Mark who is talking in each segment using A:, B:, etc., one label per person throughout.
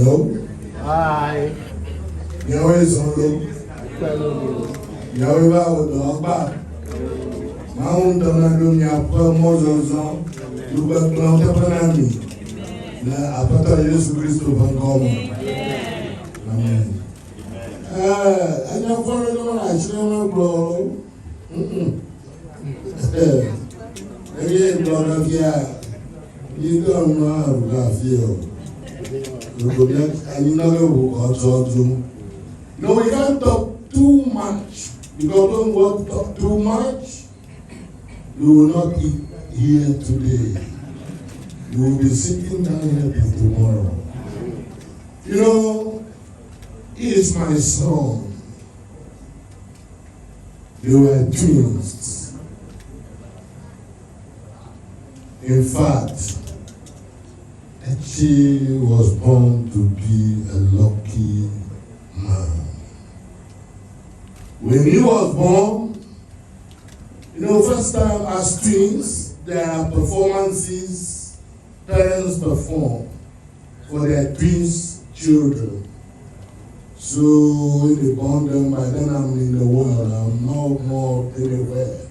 A: No?
B: Hi.
A: Yahweh is on low. Yahweh was the back. Mount Anadonia, Moses, you got Plantapanami. Now, after Jesus Christ van komen. Amen. I don't follow the national bro. Again, brother, yeah. You don't know how to feel. No, we can't talk too much. Because don't want to talk too much, you will not eat here today. You will be sitting down here till tomorrow. You know, he is my son. They were twins. In fact, she was born to be a lucky man. When he was born, you know, first time as twins, there are performances parents perform for their twins children. So when they born them, by then I'm in the world. I'm no more anywhere.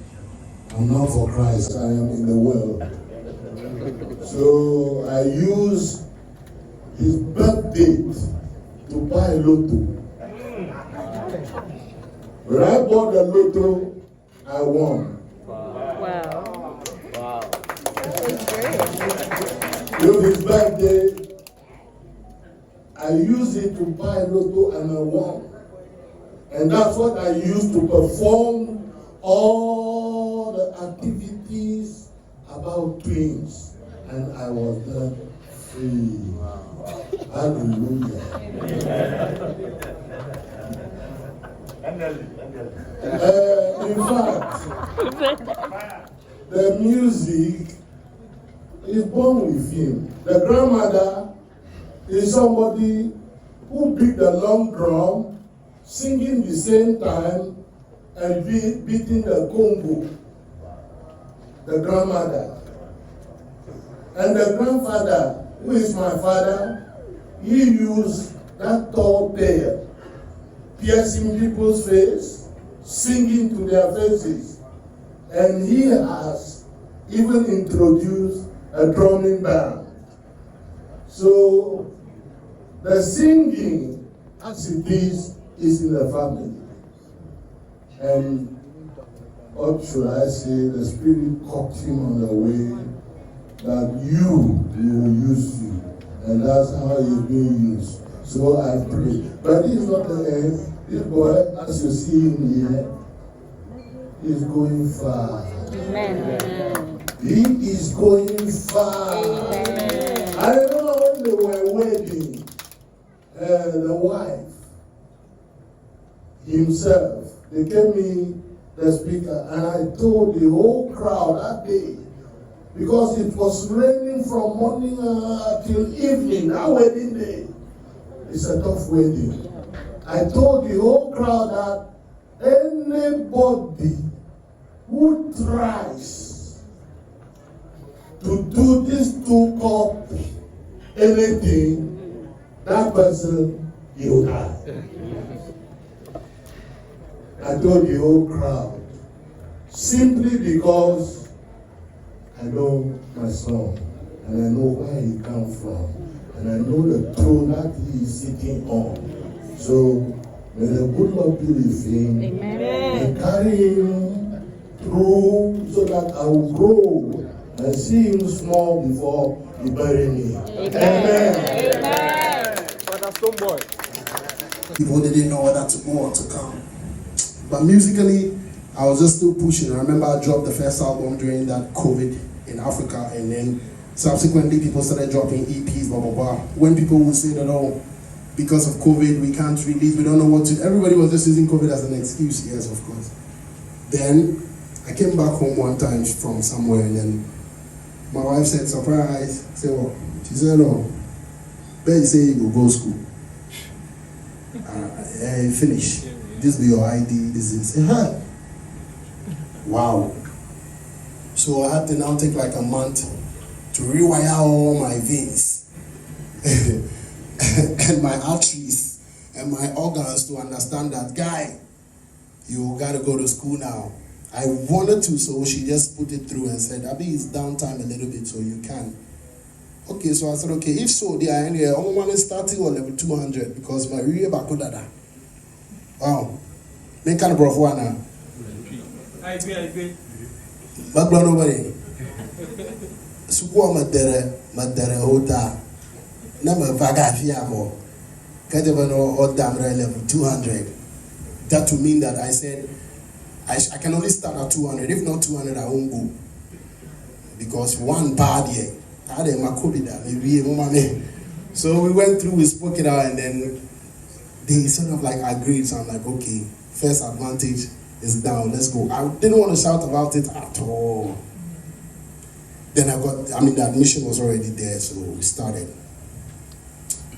A: I'm not for Christ. I am in the world. So I use his birth date to buy LOTTO. When I bought the LOTTO, I won.
C: Wow.
B: Wow.
A: With his birthday, I used it to buy LOTTO and I won. And that's what I used to perform all the activities about twins. And I was there free. Wow. Hallelujah. In fact, the music is born with him. The grandmother is somebody who beat the long drum, singing the same time, and beating the congo. The grandmother. And the grandfather, who is my father, he used that tall tail, piercing people's face, singing to their faces. And he has even introduced a drumming band. So the singing, as it is in the family. And what should I say? The Spirit caught him on the way that you will use you. And that's how you're being used. So I pray. But this is not the end. This boy, as you see him here, is going far.
C: Amen.
A: He is going far.
C: Amen.
A: I remember when they were wedding, the wife himself, they gave me the speaker, and I told the whole crowd that day, because it was raining from morning till evening, that wedding day. It's a tough wedding. I told the whole crowd that anybody who tries to do this two cup anything, that person, he'll die. I told the whole crowd, simply because I know my son, and I know where he comes from, and I know the throne that he is sitting on. So may the good Lord be with him.
C: Amen.
A: And carry him through so that I will grow and see him small before he bury me. Amen.
C: Amen.
B: Father Stonebwoy.
D: People didn't know whether to go or to come. But musically, I was just still pushing. I remember I dropped the first album during that COVID in Africa, and then subsequently people started dropping EPs, blah, blah, blah. When people would say that, oh, because of COVID, we can't release, we don't know what to, everybody was just using COVID as an excuse, yes, of course. Then I came back home one time from somewhere, and then my wife said, surprise. I said, what? She said, oh, Ben say you go school. Finish. This be your ID, this is, wow. So I had to now take like a month to rewire all my veins. and my arteries and my organs to understand that, guy, you gotta go to school now. I wanted to, so she just put it through and said, Abi, it's downtime a little bit, so you can. Okay, so I said, okay, if so, they are anyway, I only want to start on level 200 because my real bakodada. Wow. Make kind of bro for now.
B: I agree.
D: But nobody. Suko madere hota. Nama vaga fiamo. Kadevano or damre level 200. That to mean that I said I can only start at 200. If not 200, I won't go. Because one bad year. So we went through, we spoke it out, and then they sort of like agreed. So I'm like, okay, first advantage is down, let's go. I didn't want to shout about it at all. Then the admission was already there, so we started.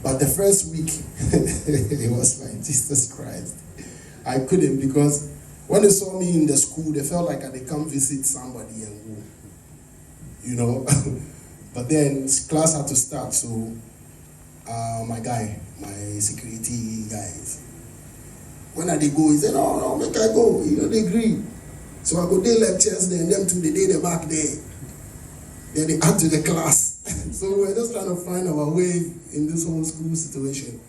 D: But the first week, it was like, Jesus Christ. I couldn't, because when they saw me in the school, they felt like I could come visit somebody and go, you know. But then class had to start, so my security guys, when I go, he said, no, make I go, they agree. So I go day lectures, then them to the day they back there. Then they add to the class. So we're just trying to find our way in this whole school situation.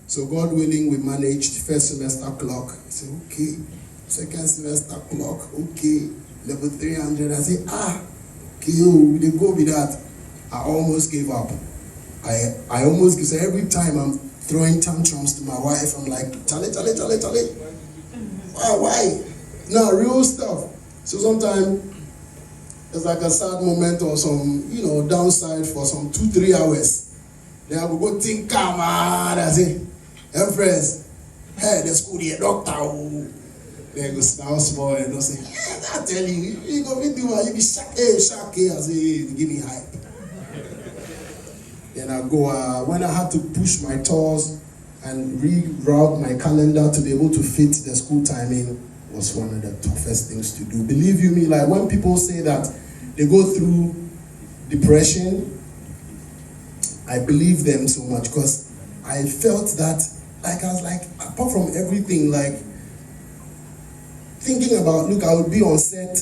D: So God willing, we managed first semester clock. I said, okay. Second semester clock, okay. Level 300, I said, okay, they go with that. I almost gave up. I almost give, so every time I'm throwing tantrums to my wife, I'm like, Charlie. Why? No, real stuff. So sometimes it's like a sad moment or some, downside for some 2-3 hours. Then I will go think, come on, I say, Empress, hey, the school here, doctor. Then I go smile small and they'll say, hey, I tell you go do what, you be shock, I say, give me hype. Then I go, when I had to push my tours and reroute my calendar to be able to fit the school timing, was one of the toughest things to do. Believe you me, like when people say that they go through depression, I believe them so much because I felt that, like I was like, apart from everything, like thinking about, look, I would be on set,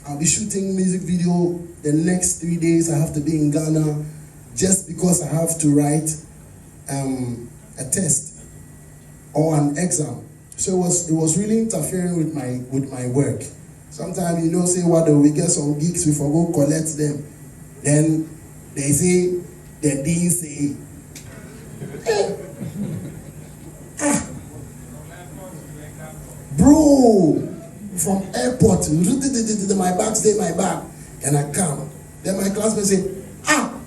D: I'll be shooting music video, the next 3 days I have to be in Ghana just because I have to write a test or an exam. So it was really interfering with my work. Sometimes, say what, we get some gigs, we forgo collect them. Then they say, the dean say, bro, from airport, my bag, stay my bag, and I come. Then my classmates say,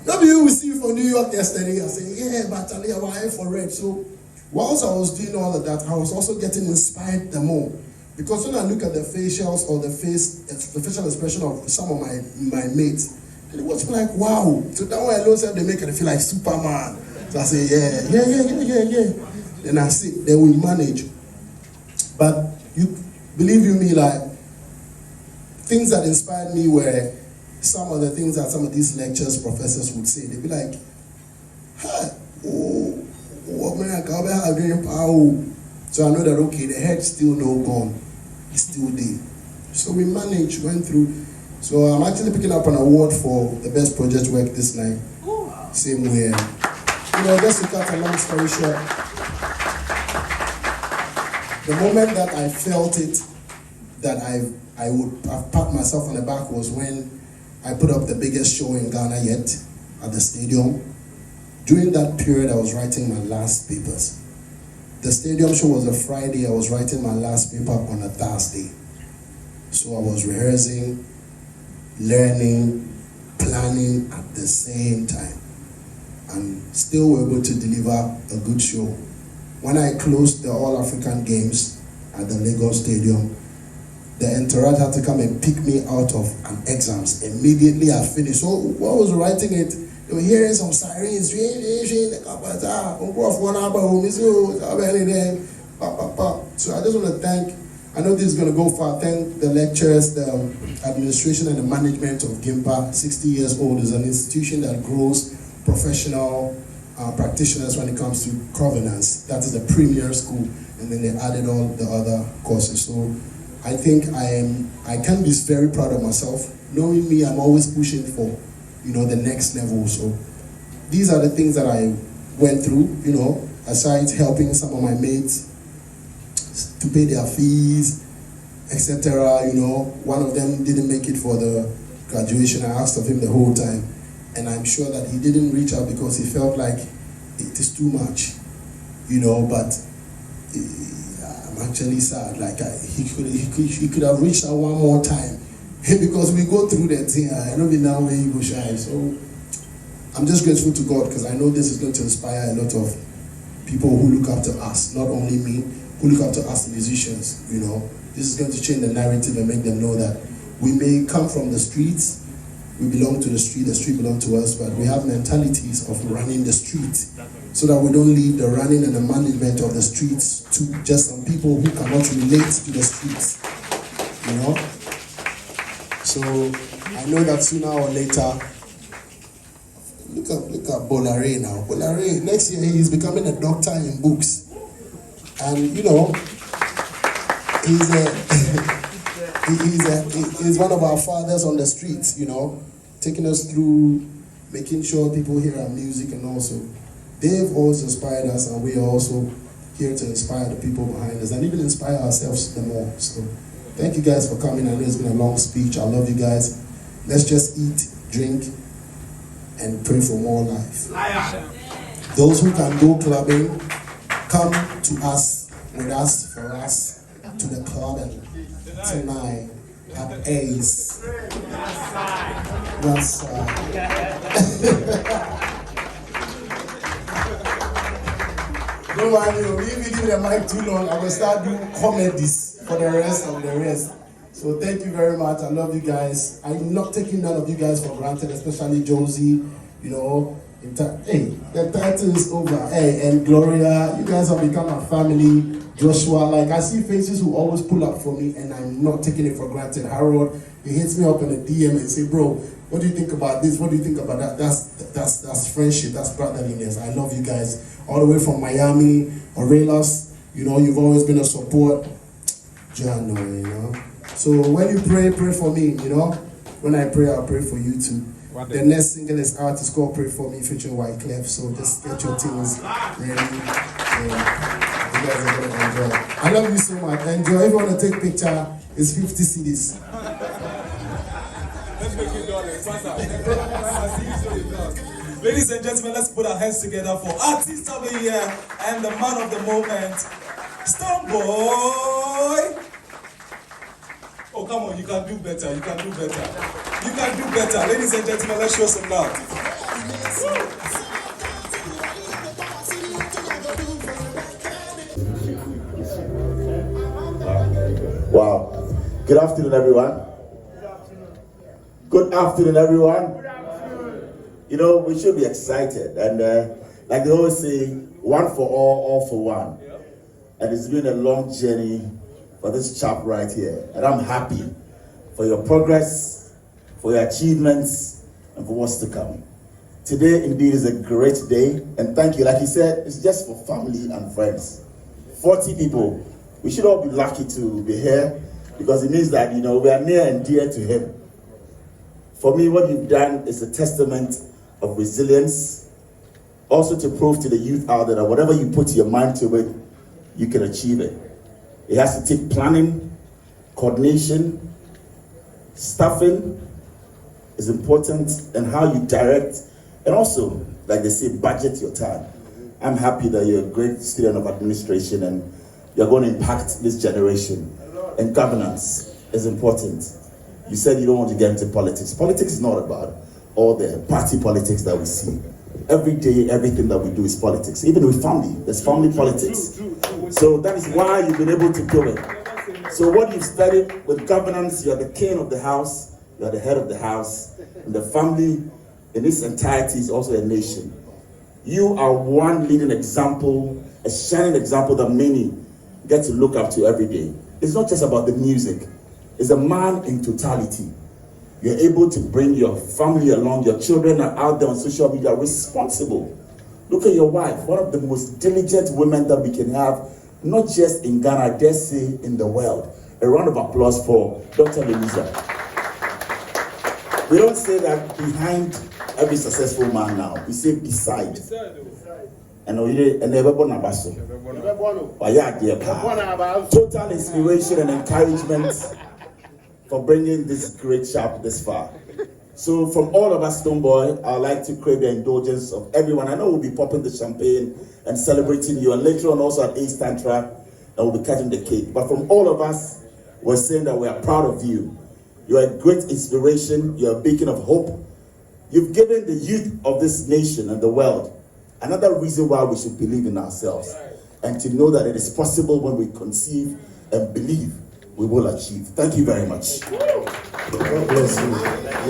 D: no, you will see you from New York yesterday. I say, yeah, but I was for red. So whilst I was doing all of that, I was also getting inspired the more. Because when I look at the facials or the facial expression of some of my mates, and it was like, wow. So that way I know they make it feel like Superman. So I say, yeah. Then I see, then we manage. But you believe you me, like things that inspired me were some of the things that some of these lectures professors would say. They'd be like, so I know that okay, the head's still no gone, it's still there. So we managed, went through. So I'm actually picking up an award for the best project work this night. Same way. Just to cut a long story short, the moment that I felt it, that I would have pat myself on the back was when I put up the biggest show in Ghana yet at the stadium. During that period, I was writing my last papers. The stadium show was a Friday. I was writing my last paper on a Thursday. So I was rehearsing, learning, planning at the same time, and still were able to deliver a good show. When I closed the All-African Games at the Lagos Stadium, the entourage had to come and pick me out of an exams. Immediately I finished. So while I was writing it, they were hearing some sirens. So I just want to thank, I know this is going to go far, thank the lecturers, the administration and the management of GIMPA. 60 years old is an institution that grows professional practitioners when it comes to governance. That is a premier school, and then they added all the other courses. So I think I can be very proud of myself. Knowing me, I'm always pushing for, the next level. So these are the things that I went through, aside helping some of my mates to pay their fees, etc. One of them didn't make it for the graduation. I asked of him the whole time, and I'm sure that he didn't reach out because he felt like it is too much, but I'm actually sad. Like he could have reached out one more time because we go through that thing. I don't know now where you go shy. So I'm just grateful to God because I know this is going to inspire a lot of people who look up to us, not only me, who look up to us musicians. This is going to change the narrative and make them know that we may come from the streets, we belong to the street belongs to us, but we have mentalities of running the street so that we don't leave the running and the management of the streets to just some people who cannot relate to the streets, So I know that sooner or later, look at Bolare now. Bolare, next year he's becoming a doctor in books. And he's one of our fathers on the streets, taking us through, making sure people hear our music, and also they've always inspired us, and we are also here to inspire the people behind us and even inspire ourselves the more. So thank you guys for coming. I know it's been a long speech. I love you guys. Let's just eat, drink, and pray for more life. Those who can go clubbing, come to us, with us, for us, to the club tonight at Ace. That's don't mind me, if you give me the mic too long, I will start doing comedies for the rest of the rest. So thank you very much. I love you guys. I'm not taking none of you guys for granted, especially Josie. Hey, the title is over. Hey, and Gloria, you guys have become a family. Joshua, like I see faces who always pull up for me, and I'm not taking it for granted. Harold, he hits me up in a DM and say, bro, what do you think about this? What do you think about that? That's friendship. That's brotherliness. I love you guys all the way from Miami, Aurelas. You've always been a support. John, So when you pray for me. When I pray, I'll pray for you too. The next single is out. It's called Pray For Me featuring Wyclef. So just get your things ready. You guys are going to enjoy. I love you so much. Enjoy. If you want to take a picture, it's 50 CDs.
B: Let's make it dollars. Ladies and gentlemen, let's put our hands together for Artist of the Year and the man of the moment, Stonebwoy. Oh, come on, you can do better. You can do better. You can do better. Ladies and gentlemen, let's show some love.
E: Wow. Good afternoon, everyone. Good afternoon, everyone. We should be excited. And like they always say, one for all for one. And it's been a long journey for this chap right here. And I'm happy for your progress, for your achievements, and for what's to come. Today, indeed, is a great day. And thank you. Like he said, it's just for family and friends. 40 people. We should all be lucky to be here because it means that, we are near and dear to him. For me, what you've done is a testament of resilience, also to prove to the youth out there that whatever you put your mind to it, you can achieve it. It has to take planning, coordination, staffing is important, and how you direct, and also, like they say, budget your time. I'm happy that you're a great student of administration and you're going to impact this generation. And governance is important. You said you don't want to get into politics. Politics is not about all the party politics that we see. Every day, everything that we do is politics. Even with family, there's family politics. So that is why you've been able to do it. So what you've studied with governance, you're the king of the house, you're the head of the house, and the family in its entirety is also a nation. You are one leading example, a shining example that many get to look up to every day. It's not just about the music. It's a man in totality. You're able to bring your family along. Your children are out there on social media responsible Look at your wife, one of the most diligent women that we can have, not just in Ghana, I dare say in the world. A round of applause for Dr. Louisa. We don't say that behind every successful man now. We say beside. And total inspiration and encouragement for bringing this great chap this far. So from all of us, Stonebwoy, I'd like to crave the indulgence of everyone. I know we'll be popping the champagne and celebrating you, and later on also at Ace Tantra, and we'll be cutting the cake. But from all of us, we're saying that we are proud of you. You are a great inspiration. You are a beacon of hope. You've given the youth of this nation and the world another reason why we should believe in ourselves, and to know that it is possible when we conceive and believe, we will achieve. Thank you very much.
D: God bless you.